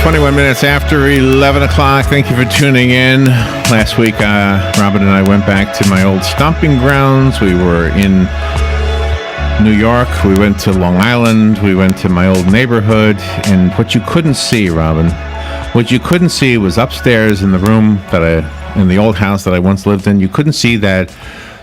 21 minutes after 11 o'clock. Thank you for tuning in. Last week, Robin and I went back to my old stomping grounds. We were in New York. We went to Long Island. We went to my old neighborhood. And what you couldn't see, Robin, what you couldn't see was upstairs in the room in the old house that I once lived in. You couldn't see that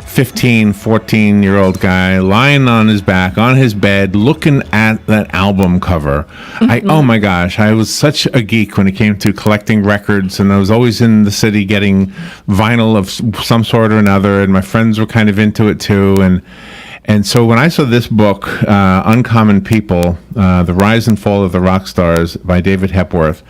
15, 14-year-old guy lying on his back on his bed looking at that album cover. Oh my gosh, I was such a geek when it came to collecting records, and I was always in the city getting vinyl of some sort or another, and my friends were kind of into it too. And so when I saw this book, Uncommon People, The Rise and Fall of the Rock Stars by David Hepworth,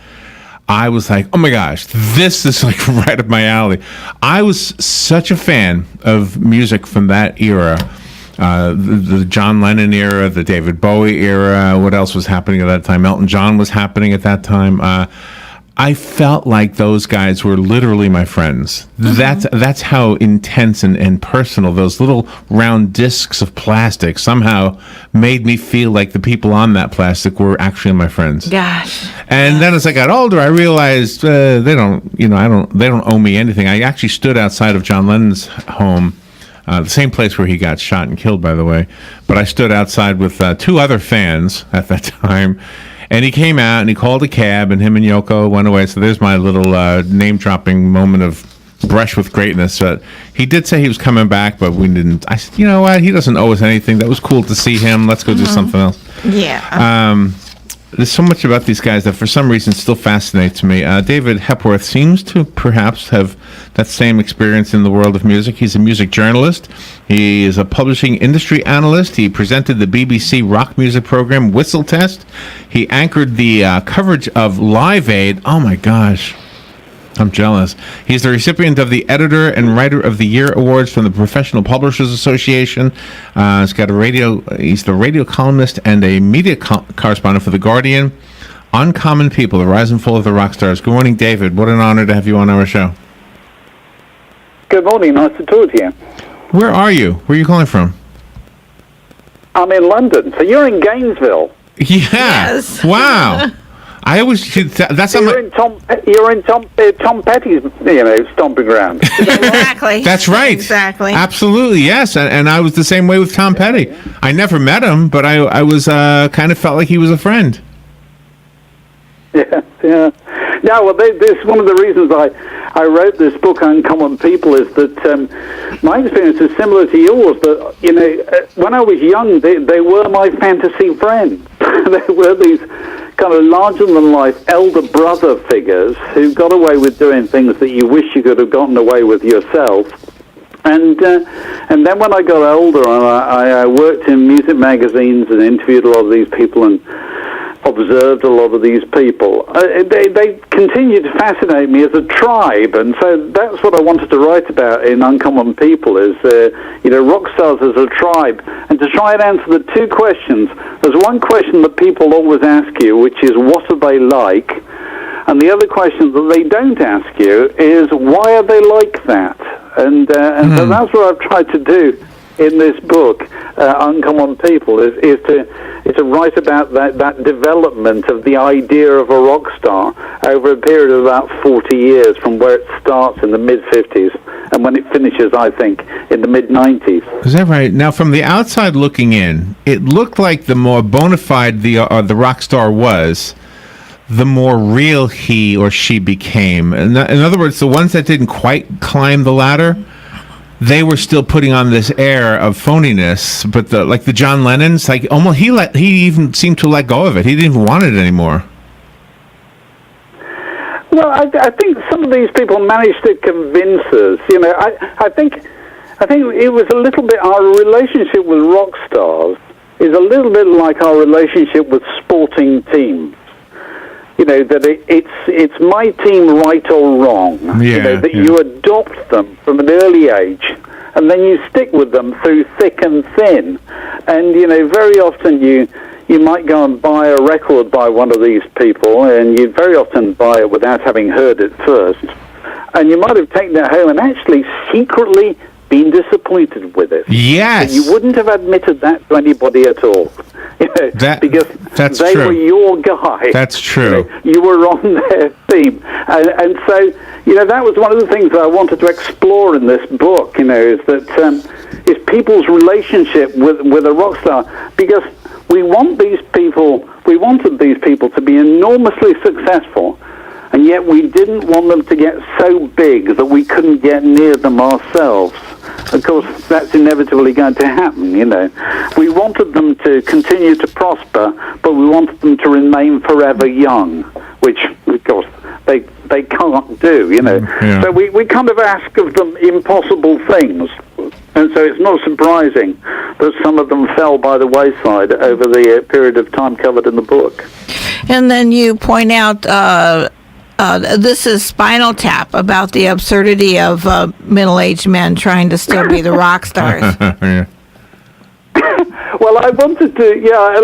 I was like, oh my gosh, this is like right up my alley. I was such a fan of music from that era, the John Lennon era, the David Bowie era. What else was happening at that time? Elton John was happening at that time. I felt like those guys were literally my friends. That's how intense and personal those little round discs of plastic somehow made me feel like the people on that plastic were actually my friends. Gosh. And then as I got older, I realized they don't owe me anything. I actually stood outside of John Lennon's home, the same place where he got shot and killed, by the way. But I stood outside with two other fans at that time. And he came out and he called a cab, and him and Yoko went away. So there's my little name-dropping moment of brush with greatness. He did say he was coming back, but we didn't. I said, you know what? He doesn't owe us anything. That was cool to see him. Let's go do something else. Yeah. There's so much about these guys that for some reason still fascinates me. David Hepworth seems to perhaps have that same experience in the world of music. He's a music journalist. He is a publishing industry analyst. He presented the BBC rock music program Whistle Test. He anchored the coverage of Live Aid. Oh my gosh. I'm jealous. He's the recipient of the Editor and Writer of the Year awards from the Professional Publishers Association. He's the radio columnist and a media correspondent for The Guardian. Uncommon People, The Rise and Fall of the Rock Stars. Good morning, David. What an honor to have you on our show. Good morning. Nice to talk to you. Where are you? Where are you calling from? I'm in London. So you're in Gainesville. Yeah. Yes. Wow. I always that's you're in Tom Petty's stomping ground. Exactly. That's right. Exactly. Absolutely, yes. And I was the same way with Tom Petty. I never met him, but I was kind of felt like he was a friend. Yeah. Yeah, well, this one of the reasons I wrote this book, Uncommon People, is that my experience is similar to yours. That when I was young, they were my fantasy friends. They were these kind of larger-than-life elder brother figures who got away with doing things that you wish you could have gotten away with yourself. And then when I got older, and I worked in music magazines and interviewed a lot of these people and observed a lot of these people, they continue to fascinate me as a tribe, and so that's what I wanted to write about in Uncommon People, is rock stars as a tribe, and to try and answer the two questions. There's one question that people always ask you, which is, what are they like? And the other question that they don't ask you is, why are they like that? And so that's what I've tried to do in this book, Uncommon People, is to write about that development of the idea of a rock star over a period of about 40 years, from where it starts in the mid-50s and when it finishes, I think, in the mid-90s. Is that right? Now, from the outside looking in, it looked like the more bona fide the rock star was, the more real he or she became. In other words, the ones that didn't quite climb the ladder, they were still putting on this air of phoniness, but the John Lennon's, like almost he even seemed to let go of it. He didn't even want it anymore. Well, I think some of these people managed to convince us. I think it was a little bit, our relationship with rock stars is a little bit like our relationship with sporting teams. That it's my team, right or wrong. You adopt them from an early age, and then you stick with them through thick and thin. And very often you might go and buy a record by one of these people, and you very often buy it without having heard it first. And you might have taken it home and actually secretly been disappointed with it. Yes. But you wouldn't have admitted that to anybody at all. Because that's they true. were your guy. That's true. You were on their theme. And so, that was one of the things that I wanted to explore in this book, is that is people's relationship with a rock star. Because we wanted these people to be enormously successful, and yet we didn't want them to get so big that we couldn't get near them ourselves. Of course, that's inevitably going to happen, We wanted them to continue to prosper, but we wanted them to remain forever young, which, of course, they can't do, Yeah. So we kind of ask of them impossible things. And so it's not surprising that some of them fell by the wayside over the period of time covered in the book. And then you point out this is Spinal Tap, about the absurdity of middle-aged men trying to still be the rock stars. Yeah. Well, I wanted to,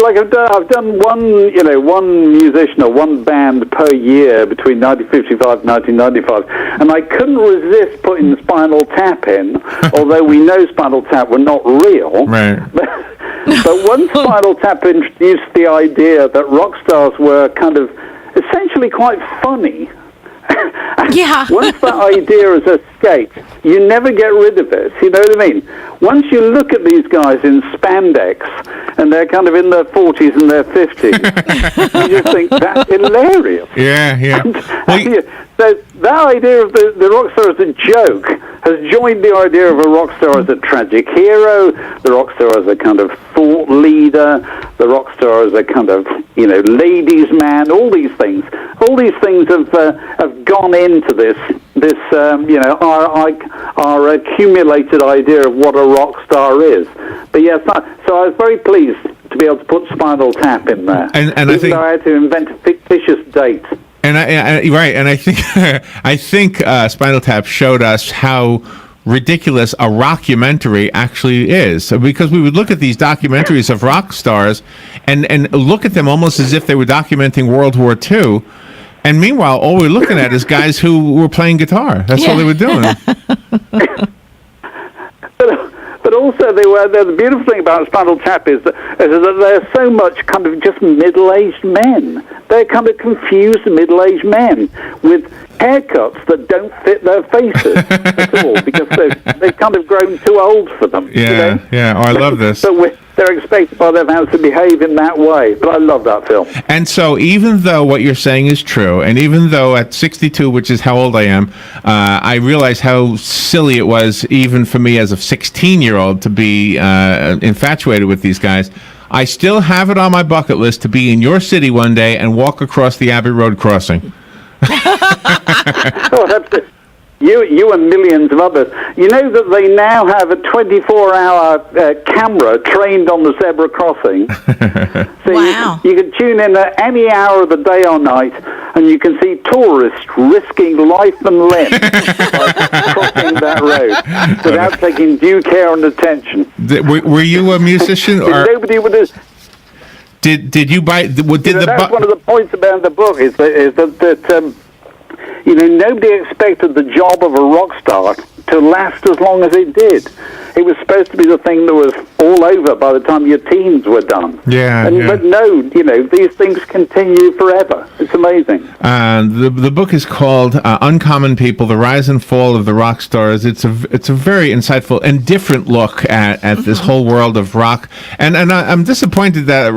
like I've done one musician or one band per year between 1955 and 1995, and I couldn't resist putting Spinal Tap in, although we know Spinal Tap were not real. Right. But when Spinal Tap introduced the idea that rock stars were kind of essentially quite funny, Yeah. once that idea is escaped, you never get rid of it. You know what I mean? Once you look at these guys in spandex, and they're kind of in their 40s and their 50s, you just think, that's hilarious. Yeah. So that idea of the rock star as a joke has joined the idea of a rock star as a tragic hero, the rock star as a kind of thought leader, the rock star as a kind of, ladies' man, all these things. All these things have gone into this our accumulated idea of what a rock star is. But yes, so I was very pleased to be able to put Spinal Tap in there. And even I think though I had to invent a fictitious date. And I think I think Spinal Tap showed us how ridiculous a rockumentary actually is, because we would look at these documentaries of rock stars and look at them almost as if they were documenting World War II, and meanwhile all we're looking at is guys who were playing guitar. That's all they were doing. But also, the beautiful thing about Spinal Tap is that they're so much kind of just middle-aged men. They're kind of confused middle-aged men with haircuts that don't fit their faces at all, because they've kind of grown too old for them. Yeah. Oh, I love this. So they're expected by their fans to behave in that way. But I love that film. And so even though what you're saying is true, and even though at 62, which is how old I am, I realize how silly it was even for me as a 16-year-old to be infatuated with these guys, I still have it on my bucket list to be in your city one day and walk across the Abbey Road crossing. You and millions of others. You know that they now have a 24-hour camera trained on the zebra crossing. So wow. You can tune in at any hour of the day or night, and you can see tourists risking life and limb by crossing that road without taking due care and attention. Were you a musician? Or nobody would have... Did you buy? That's one of the points about the book is that nobody expected the job of a rock star to last as long as it did. It was supposed to be the thing that was all over by the time your teens were done. But no, these things continue forever. It's amazing. The book is called Uncommon People: The Rise and Fall of the Rock Stars. It's a very insightful and different look at this whole world of rock. And I'm disappointed that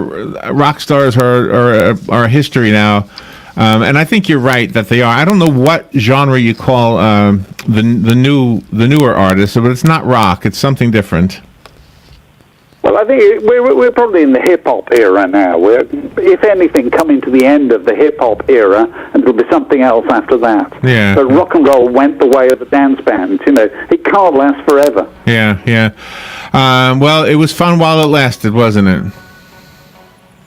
rock stars are history now. And I think you're right that they are. I don't know what genre you call the newer artists, but it's not rock. It's something different. Well, I think we're probably in the hip-hop era now. We're, if anything, coming to the end of the hip-hop era, and there'll be something else after that. Yeah. But rock and roll went the way of the dance bands. It can't last forever. Yeah. Well, it was fun while it lasted, wasn't it?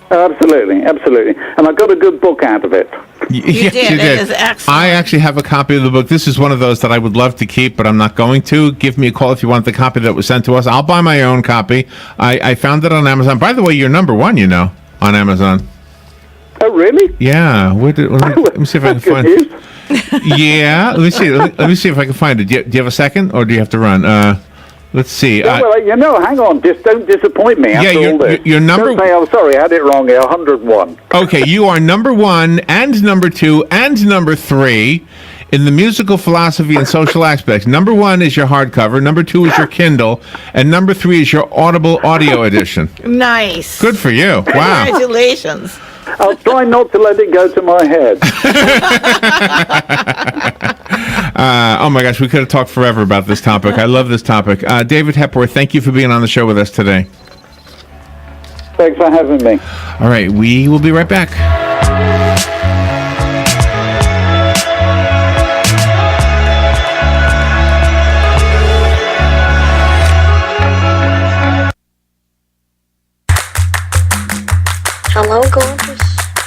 Absolutely. And I got a good book out of it. You did. It is excellent. I actually have a copy of the book. This is one of those that I would love to keep, but I'm not going to. Give me a call if you want the copy that was sent to us. I'll buy my own copy. I found it on Amazon. By the way, you're number one, on Amazon. Oh, really? Yeah. Let me see if I can find it. Yeah. Let me see if I can find it. Do you have a second, or do you have to run? Let's see. Yeah, well, hang on. Just don't disappoint me after all this. You're number... Don't say, I'm sorry, I had it wrong here. 101. Okay, you are number 1 and number 2 and number 3 in the musical philosophy and social aspects. Number 1 is your hardcover, number 2 is your Kindle, and number 3 is your Audible audio edition. Nice. Good for you. Wow. Congratulations. I'll try not to let it go to my head. Oh my gosh, we could have talked forever about this topic. I love this topic. David Hepworth, thank you for being on the show with us today. Thanks for having me. All right, we will be right back. Hello, gorgeous.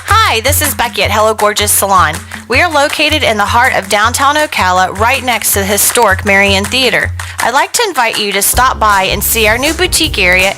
Hi, this is Becky at Hello Gorgeous Salon. We are located in the heart of downtown Ocala, right next to the historic Marion Theater. I'd like to invite you to stop by and see our new boutique area